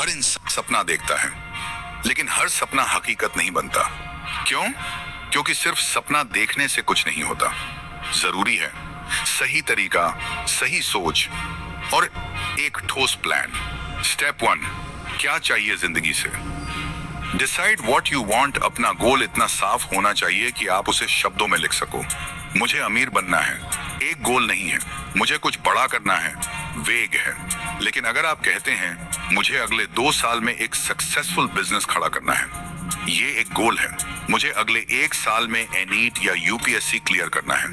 हर इंसान सपना देखता है, लेकिन हर सपना हकीकत नहीं बनता। क्यों? क्योंकि सिर्फ सपना देखने से कुछ नहीं होता। जरूरी है सही तरीका, सही सोच और एक ठोस प्लान। स्टेप 1, क्या चाहिए जिंदगी से? Decide what you want. अपना गोल इतना साफ होना चाहिए कि आप उसे शब्दों में लिख सको। मुझे अमीर बनना है, एक गोल नहीं है। मुझे कुछ बड़ा करना है, वेग है। लेकिन अगर आप कहते हैं मुझे अगले 2 साल में एक सक्सेसफुल बिजनेस खड़ा करना है, ये एक गोल है। मुझे अगले 1 साल में एनीट या यूपीएससी क्लियर करना है,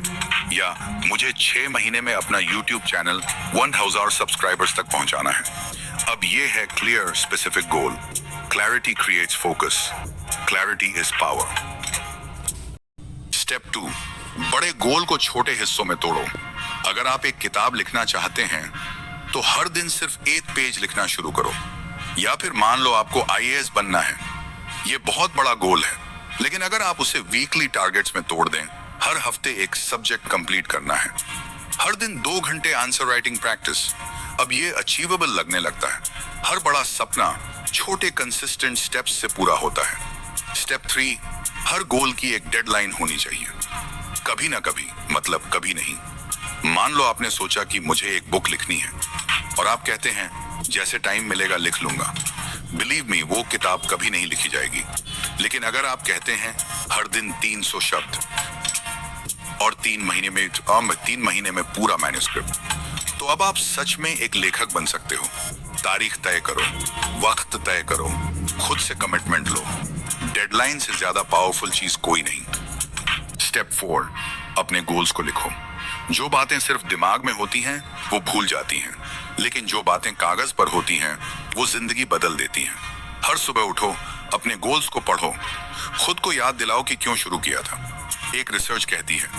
या मुझे 6 महीने में अपना यूट्यूब चैनल 1000 सब्सक्राइबर्स तक पहुंचाना है। अब ये है clear specific goal. Clarity creates focus, clarity is power. Step 2, बड़े गोल को छोटे हिस्सों में तोड़ो। अगर आप एक किताब लिखना चाहते हैं तो हर दिन सिर्फ 1 पेज लिखना शुरू करो। या फिर मान लो आपको आईएएस बनना है, ये बहुत बड़ा गोल है, लेकिन अगर आप उसे वीकली टारगेट्स में तोड़ दें, हर हफ्ते एक सब्जेक्ट कंप्लीट करना है, हर दिन 2 घंटे आंसर राइटिंग प्रैक्टिस, अब ये अचीवेबल लगने लगता है। हर बड़ा सपना छोटे कंसिस्टेंट स्टेप्स से पूरा होता है। स्टेप 3, हर गोल की एक डेडलाइन होनी चाहिए। कभी ना कभी, मतलब कभी नहीं। मान लो आपने सोचा कि मुझे एक बुक लिखनी है और आप कहते हैं जैसे टाइम मिलेगा लिख लूंगा। बिलीव मी, वो किताब कभी नहीं लिखी जाएगी। लेकिन अगर आप कहते हैं हर दिन 300 शब्द और 3 महीने में पूरा मैन्युस्क्रिप्ट, तो अब आप सच में एक लेखक बन सकते हो। तारीख तय करो, वक्त तय करो, खुद से कमिटमेंट लो। डेडलाइन से ज्यादा पावरफुल चीज कोई नहीं। स्टेप 4, अपने गोल्स को लिखो। जो बातें सिर्फ दिमाग में होती हैं वो भूल जाती हैं, लेकिन जो बातें कागज पर होती हैं वो जिंदगी बदल देती हैं। हर सुबह उठो, अपने गोल्स को पढ़ो, खुद को याद दिलाओ कि क्यों शुरू किया था। एक रिसर्च कहती है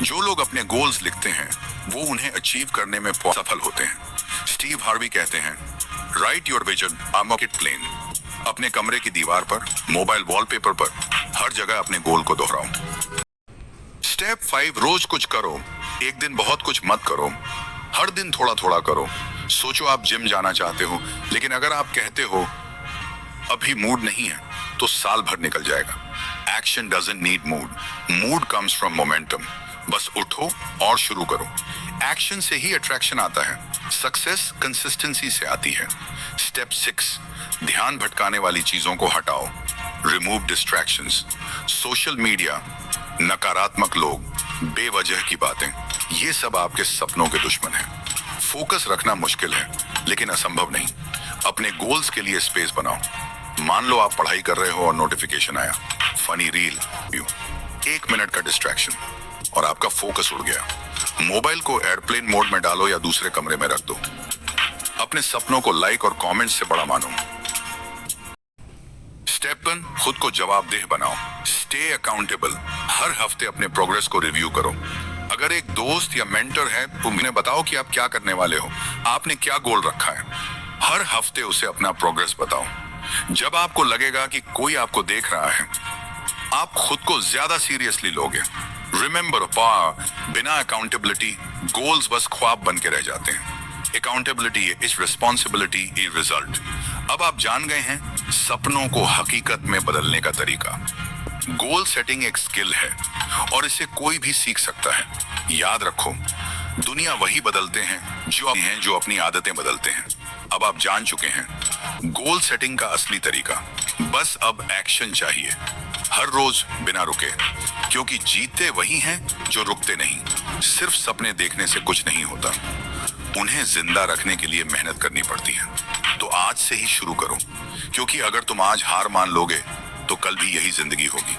जो लोग अपने गोल्स लिखते हैं वो उन्हें अचीव करने में सफल होते हैं। स्टीव हार्वी कहते हैं write your vision on market plane. अपने कमरे की दीवार पर, मोबाइल वॉलपेपर पर, हर जगह अपने गोल को दोहराओ। स्टेप 5, रोज कुछ करो। एक दिन बहुत कुछ मत करो, हर दिन थोड़ा थोड़ा करो। सोचो आप जिम जाना चाहते हो, लेकिन अगर आप कहते हो अभी मूड नहीं है, तो साल भर निकल जाएगा। Action doesn't need mood, mood comes from momentum. बस उठो और शुरू करो। एक्शन से ही अट्रैक्शन आता है, सक्सेस कंसिस्टेंसी से आती है। स्टेप 6, ध्यान भटकाने वाली चीजों को हटाओ। Remove distractions. सोशल मीडिया, नकारात्मक लोग, बेवजह की बातें, ये सब आपके सपनों के दुश्मन हैं। फोकस रखना मुश्किल है, लेकिन असंभव नहीं। अपने गोल्स के लिए स्पेस बनाओ। मान लो आप पढ़ाई कर रहे हो और नोटिफिकेशन आया, फनी रील, 1 मिनट का डिस्ट्रैक्शन और आपका फोकस उड़ गया। मोबाइल को एयरप्लेन मोड में डालो या दूसरे कमरे में रख दो। अपने सपनों को लाइक और कमेंट से बड़ा मानो। स्टेप 1, खुद को जवाबदेह बनाओ। Stay accountable. हर हफ्ते अपने प्रोग्रेस को रिव्यू करो। अगर एक दोस्त या मेंटर है तो उन्हें बताओ कि आप क्या करने वाले हो, आपने क्या गोल रखा है। हर हफ्ते उसे अपना प्रोग्रेस बताओ। जब आपको लगेगा कि कोई आपको देख रहा है, आप खुद को ज्यादा सीरियसली लोगे। रिमेंबर, बिना अकाउंटेबिलिटी गोल्स बस ख्वाब बन के रह जाते हैं। Accountability is responsibility is result. अब आप जान गए हैं सपनों को हकीकत में बदलने का तरीका। गोल सेटिंग एक स्किल है और इसे कोई भी सीख सकता है। याद रखो, दुनिया वही बदलते हैं जो अपनी आदतें बदलते हैं। अब आप जान चुके हैं गोल सेटिंग का असली तरीका। बस अब एक्शन चाहिए, हर रोज बिना रुके, क्योंकि जीतते वही हैं जो रुकते नहीं। सिर्फ सपने देखने से कुछ नहीं होता, उन्हें जिंदा रखने के लिए मेहनत करनी पड़ती है। तो आज से ही शुरू करो, क्योंकि अगर तुम आज हार मान लोगे तो कल भी यही जिंदगी होगी।